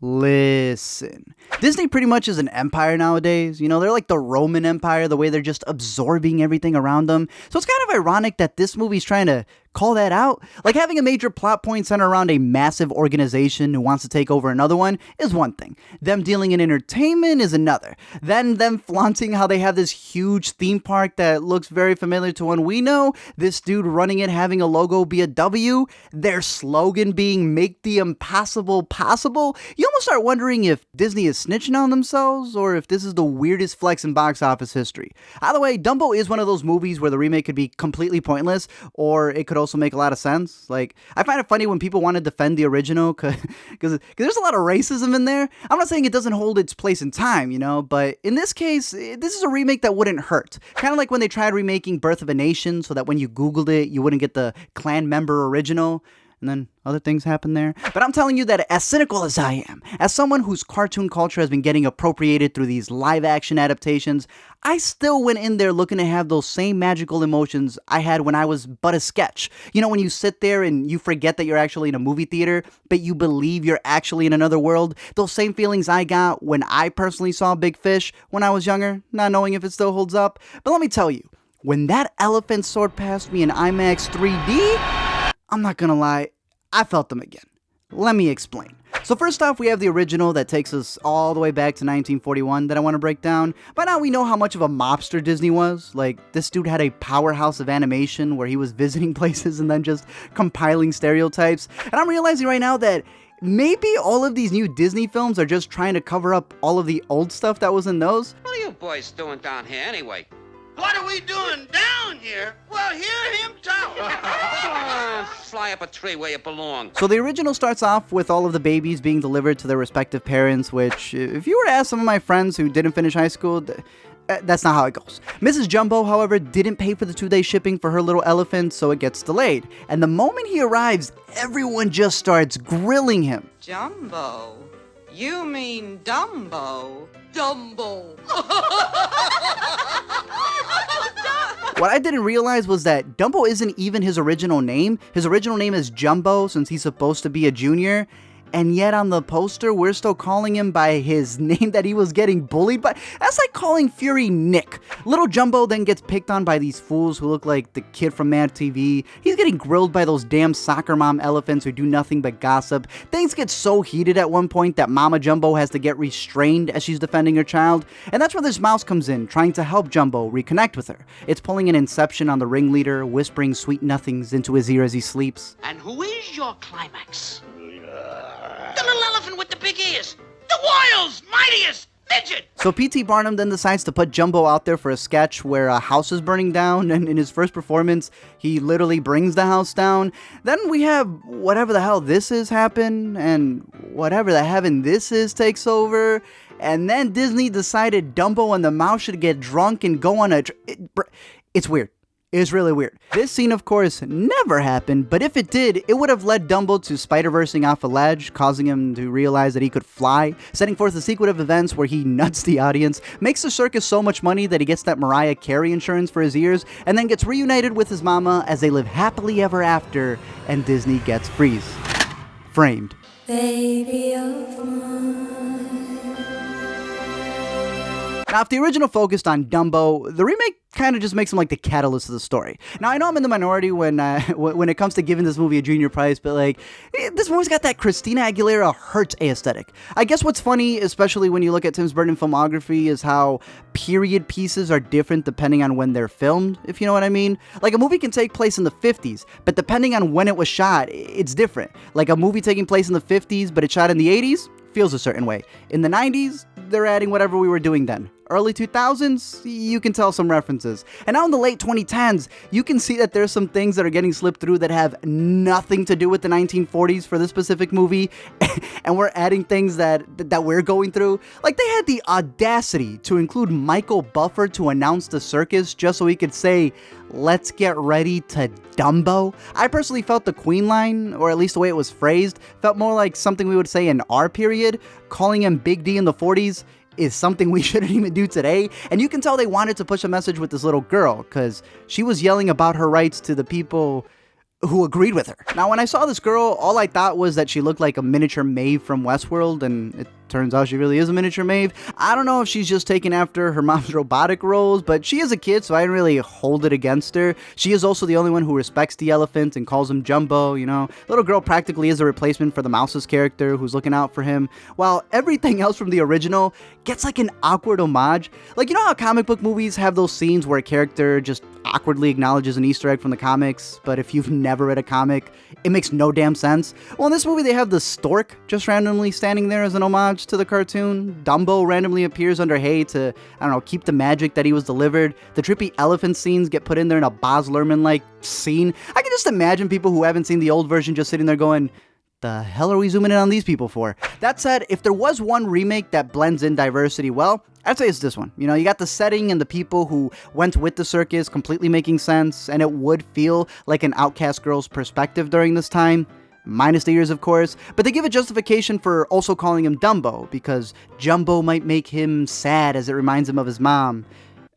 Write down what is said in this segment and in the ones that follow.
Listen, Disney pretty much is an empire nowadays. You know, they're like the Roman Empire, the way they're just absorbing everything around them. So it's kind of ironic that this movie's trying to call that out. Like, having a major plot point center around a massive organization who wants to take over another one is one thing. Them dealing in entertainment is another. Then them flaunting how they have this huge theme park that looks very familiar to one we know. This dude running it having a logo be a W. Their slogan being "Make the impossible possible." You almost start wondering if Disney is snitching on themselves or if this is the weirdest flex in box office history. Either way, Dumbo is one of those movies where the remake could be completely pointless, or it could also make a lot of sense. Like, I find it funny when people want to defend the original because there's a lot of racism in there. I'm not saying it doesn't hold its place in time, you know, but in this case, this is a remake that wouldn't hurt. Kind of like when they tried remaking Birth of a Nation so that when you Googled it, you wouldn't get the clan member original. And then other things happen there. But I'm telling you that as cynical as I am, as someone whose cartoon culture has been getting appropriated through these live action adaptations, I still went in there looking to have those same magical emotions I had when I was but a sketch. You know, when you sit there and you forget that you're actually in a movie theater, but you believe you're actually in another world. Those same feelings I got when I personally saw Big Fish when I was younger, not knowing if it still holds up. But let me tell you, when that elephant soared past me in IMAX 3D, I'm not gonna lie, I felt them again. Let me explain. So first off, we have the original that takes us all the way back to 1941 that I want to break down. By now we know how much of a mobster Disney was. Like, this dude had a powerhouse of animation where he was visiting places and then just compiling stereotypes. And I'm realizing right now that maybe all of these new Disney films are just trying to cover up all of the old stuff that was in those. What are you boys doing down here anyway? What are we doing down here? Well, hear him talk. Fly up a tree where you belong. So the original starts off with all of the babies being delivered to their respective parents, which, if you were to ask some of my friends who didn't finish high school, that's not how it goes. Mrs. Jumbo, however, didn't pay for the 2-day shipping for her little elephant, so it gets delayed. And the moment he arrives, everyone just starts grilling him. Jumbo? You mean Dumbo? Dumbo. What I didn't realize was that Dumbo isn't even his original name. His original name is Jumbo since he's supposed to be a junior. And yet on the poster, we're still calling him by his name that he was getting bullied by. That's like calling Fury Nick. Little Jumbo then gets picked on by these fools who look like the kid from Mad TV. He's getting grilled by those damn soccer mom elephants who do nothing but gossip. Things get so heated at one point that Mama Jumbo has to get restrained as she's defending her child. And that's where this mouse comes in, trying to help Jumbo reconnect with her. It's pulling an Inception on the ringleader, whispering sweet nothings into his ear as he sleeps. And who is your climax? The little elephant with the big ears. The Wiles, mightiest midget. So P.T. Barnum then decides to put Jumbo out there for a sketch where a house is burning down, and in his first performance, he literally brings the house down. Then we have whatever the hell this is happen, and whatever the heaven this is takes over. And then Disney decided Dumbo and the mouse should get drunk and go on a... It's weird. It's really weird. This scene, of course, never happened, but if it did, it would have led Dumbo to Spider-Versing off a ledge, causing him to realize that he could fly, setting forth a sequence of events where he nuts the audience, makes the circus so much money that he gets that Mariah Carey insurance for his ears, and then gets reunited with his mama as they live happily ever after, and Disney gets freeze. Framed. Baby of mine. Now, if the original focused on Dumbo, the remake kind of just makes him like the catalyst of the story. Now, I know I'm in the minority when it comes to giving this movie a junior prize, but like, this movie's got that Christina Aguilera Hurt aesthetic. I guess what's funny, especially when you look at Tim Burton's filmography, is how period pieces are different depending on when they're filmed, if you know what I mean. Like, a movie can take place in the 50s, but depending on when it was shot, it's different. Like, a movie taking place in the 50s, but it's shot in the 80s, feels a certain way. In the 90s, they're adding whatever we were doing then. Early 2000s, you can tell some references. And now in the late 2010s, you can see that there's some things that are getting slipped through that have nothing to do with the 1940s for this specific movie. And we're adding things that we're going through. Like, they had the audacity to include Michael Buffer to announce the circus just so he could say, "Let's get ready to Dumbo." I personally felt the Queen line, or at least the way it was phrased, felt more like something we would say in our period. Calling him Big D in the 40s is something we shouldn't even do today. And you can tell they wanted to push a message with this little girl, because she was yelling about her rights to the people who agreed with her. Now, when I saw this girl, all I thought was that she looked like a miniature Maeve from Westworld, and it turns out she really is a miniature Maeve. I don't know if she's just taken after her mom's robotic roles, but she is a kid, so I didn't really hold it against her. She is also the only one who respects the elephant and calls him Jumbo, you know. Little girl practically is a replacement for the mouse's character who's looking out for him, while everything else from the original gets like an awkward homage. Like, you know how comic book movies have those scenes where a character just awkwardly acknowledges an Easter egg from the comics, but if you've never read a comic, it makes no damn sense? Well, in this movie, they have the stork just randomly standing there as an homage to the cartoon. Dumbo randomly appears under hay to, I don't know, keep the magic that he was delivered. The trippy elephant scenes get put in there in a Baz Luhrmann-like scene. I can just imagine people who haven't seen the old version just sitting there going, the hell are we zooming in on these people for? That said, if there was one remake that blends in diversity well, I'd say it's this one. You know, you got the setting and the people who went with the circus completely making sense, and it would feel like an outcast girl's perspective during this time. Minus the ears, of course, but they give a justification for also calling him Dumbo, because Jumbo might make him sad as it reminds him of his mom.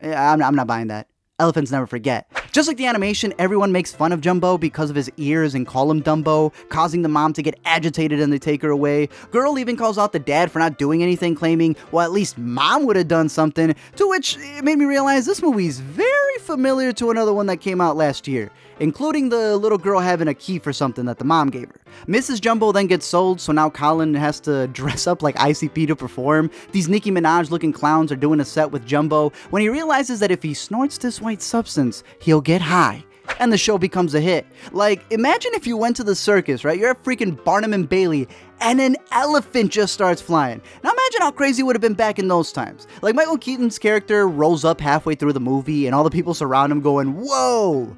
I'm not buying that. Elephants never forget. Just like the animation, everyone makes fun of Jumbo because of his ears and call him Dumbo, causing the mom to get agitated and they take her away. Girl even calls out the dad for not doing anything, claiming, well, at least mom would have done something, to which it made me realize this movie's very familiar to another one that came out last year, including the little girl having a key for something that the mom gave her. Mrs. Jumbo then gets sold, so now Colin has to dress up like ICP to perform. These Nicki Minaj looking clowns are doing a set with Jumbo when he realizes that if he snorts this white substance, he'll get high. And the show becomes a hit. Like, imagine if you went to the circus, right? You're at freaking Barnum and Bailey, and an elephant just starts flying. Now imagine how crazy it would have been back in those times. Like, Michael Keaton's character rolls up halfway through the movie, and all the people surround him going, whoa!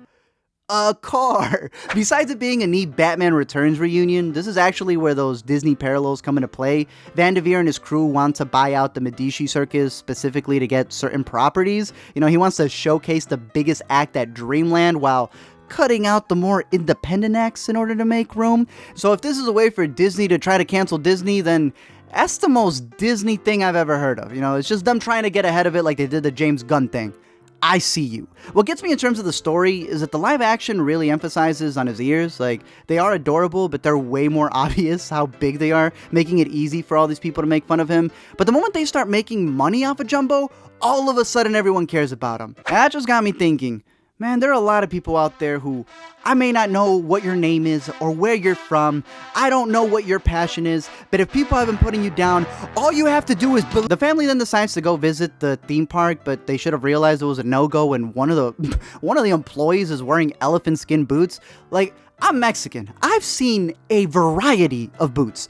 A car. Besides it being a neat Batman Returns reunion, this is actually where those Disney parallels come into play. Van Devere and his crew want to buy out the Medici circus specifically to get certain properties. You know, he wants to showcase the biggest act at Dreamland while cutting out the more independent acts in order to make room. So if this is a way for Disney to try to cancel Disney, then that's the most Disney thing I've ever heard of. You know, it's just them trying to get ahead of it like they did the James Gunn thing. I see you. What gets me in terms of the story is that the live action really emphasizes on his ears. Like, they are adorable, but they're way more obvious how big they are, making it easy for all these people to make fun of him. But the moment they start making money off of Jumbo, all of a sudden everyone cares about him. And that just got me thinking, man, there are a lot of people out there who I may not know what your name is or where you're from. I don't know what your passion is, but if people have been putting you down, all you have to do is believe. The family then decides to go visit the theme park, but they should have realized it was a no-go when one of the employees is wearing elephant skin boots. Like, I'm Mexican. I've seen a variety of boots.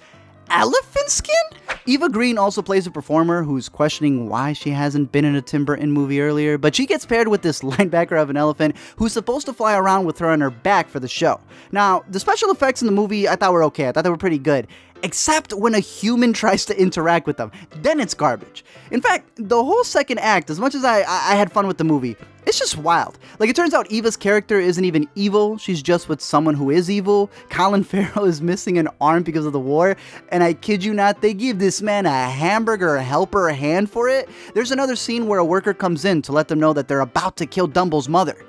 Elephant skin? Eva Green also plays a performer who's questioning why she hasn't been in a Tim Burton movie earlier, but she gets paired with this linebacker of an elephant who's supposed to fly around with her on her back for the show. Now, the special effects in the movie I thought were okay. I thought they were pretty good. Except when a human tries to interact with them. Then it's garbage. In fact, the whole second act, as much as I had fun with the movie, it's just wild. Like, it turns out Eva's character isn't even evil. She's just with someone who is evil. Colin Farrell is missing an arm because of the war. And I kid you not, they give this man a hamburger helper hand for it. There's another scene where a worker comes in to let them know that they're about to kill Dumbo's mother.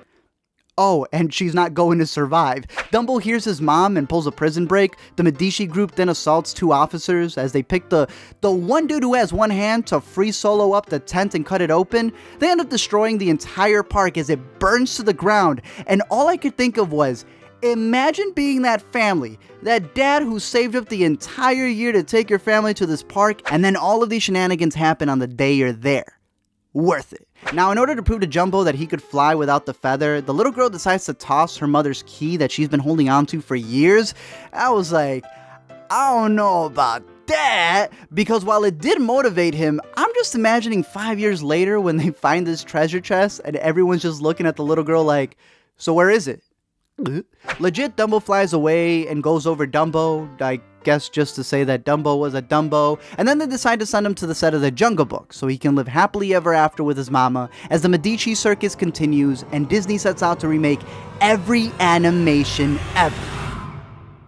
Oh, and she's not going to survive. Dumbo hears his mom and pulls a prison break. The Medici group then assaults two officers as they pick the one dude who has one hand to free solo up the tent and cut it open. They end up destroying the entire park as it burns to the ground. And all I could think of was, imagine being that family, that dad who saved up the entire year to take your family to this park, and then all of these shenanigans happen on the day you're there. Worth it. Now, in order to prove to Jumbo that he could fly without the feather, the little girl decides to toss her mother's key that she's been holding on to for years. I was like, I don't know about that, because while it did motivate him, I'm just imagining 5 years later when they find this treasure chest and everyone's just looking at the little girl like, so where is it? Legit, Dumbo flies away and goes over Dumbo, I guess just to say that Dumbo was a Dumbo, and then they decide to send him to the set of the Jungle Book so he can live happily ever after with his mama as the Medici circus continues and Disney sets out to remake every animation ever.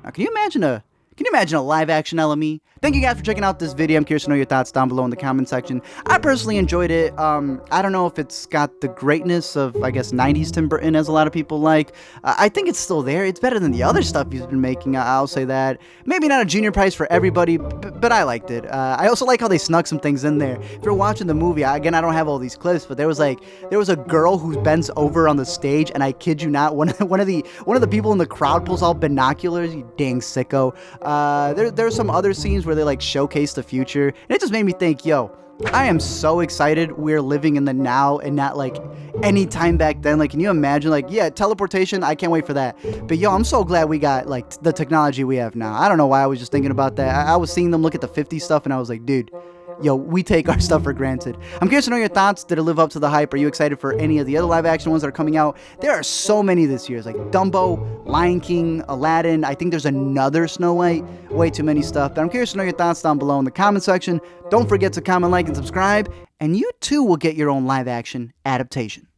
Now, can you imagine a Can you imagine a live-action LME? Thank you guys for checking out this video. I'm curious to know your thoughts down below in the comment section. I personally enjoyed it. I don't know if it's got the greatness of, I guess, 90s Tim Burton, as a lot of people like. I think it's still there. It's better than the other stuff he's been making. I'll say that. Maybe not a junior prize for everybody, but I liked it. I also like how they snuck some things in there. If you're watching the movie, again, I don't have all these clips, but there was a girl who bends over on the stage, and I kid you not, one of the people in the crowd pulls out binoculars. You dang sicko. There's some other scenes where they like showcase the future, and it just made me think, yo, I am so excited we're living in the now and not like any time back then. Like, can you imagine, like, yeah, teleportation, I can't wait for that. But yo, I'm so glad we got like the technology we have now. I don't know why I was just thinking about that. I was seeing them look at the 50s stuff, and I was like, dude, yo, we take our stuff for granted. I'm curious to know your thoughts. Did it live up to the hype? Are you excited for any of the other live action ones that are coming out? There are so many this year. It's like Dumbo, Lion King, Aladdin. I think there's another Snow White. Way too many stuff. But I'm curious to know your thoughts down below in the comment section. Don't forget to comment, like, and subscribe. And you too will get your own live action adaptation.